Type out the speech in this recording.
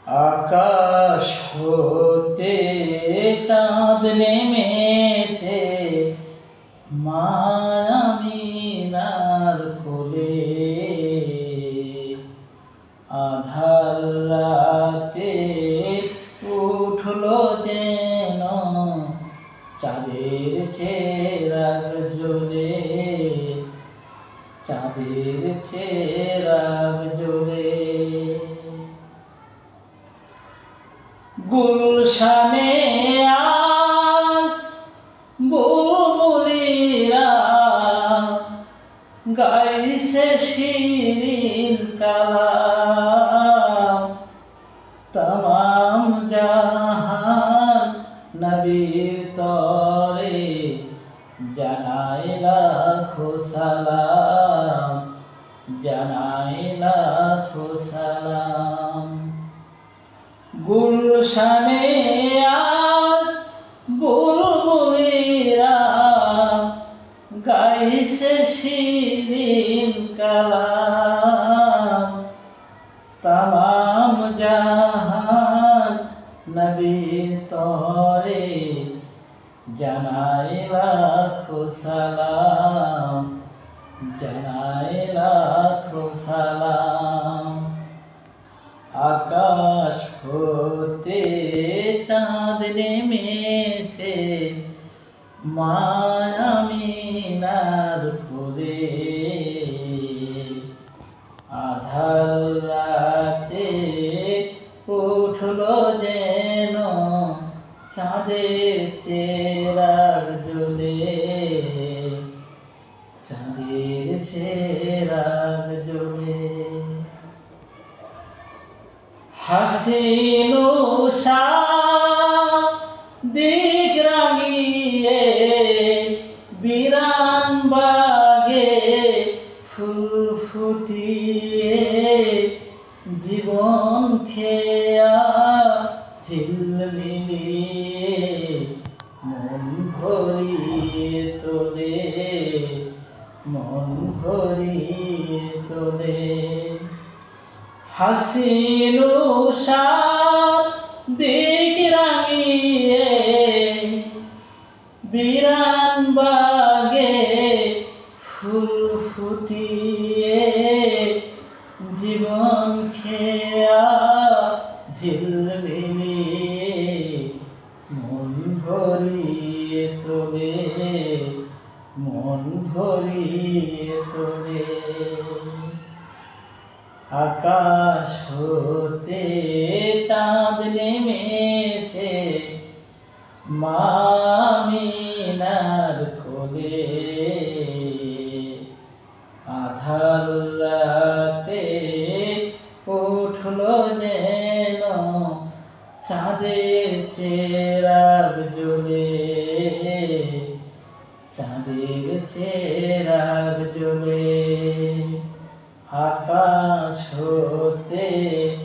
আকাশ হতে চাঁদ নেমেছে মায়ামিনার কোলে। আধার রাতে উঠলো যেন চাঁদের চেরাগ জ্বলে, চাঁদের চেরাগ জ্বলে। গুলশানে আজ বুলবুলিরা গাইছে শিরিন কালাম। তামাম জাহান নবীর তরে জানায় লাখো সালাম, জানায় লাখো সালাম। গুলশানে আজ বুলবুলিরা গাইছে শিরিন কালাম। তামাম জাহান নবীর তরে জানায় লাখো সালাম, জানায় লাখো সালাম। আকাশ হতে চাঁদ নেমেছে মায়ামিনার কোলে। আধার রাতে উঠলো যেন চাঁদের চেরাগ জ্বলে, চাঁদের চেরাগ জ্বলে। হাসিন দিক রাঙিয়ে বিরান বাগে ফুল ফুটিয়ে জীবন খেয়া ঝিলমিলিয়ে মন ভরিয়ে তোলে, মন ভরিয়ে তোলে। হাসিন দিক রাঙিয়ে বিরান বাগে ফুল ফুটিয়ে জীবন খেয়া ঝিলমিলিয়ে মন ভরিয়ে তোলে, মন ভরিয়ে তোলে। আকাশ হতে চাঁদ নেমেছে মায়ামিনার কোলে। আধার রাতে উঠলো যেন চাঁদের চেরাগ জ্বলে, চাঁদের চেরাগ জ্বলে। আকাশ হতে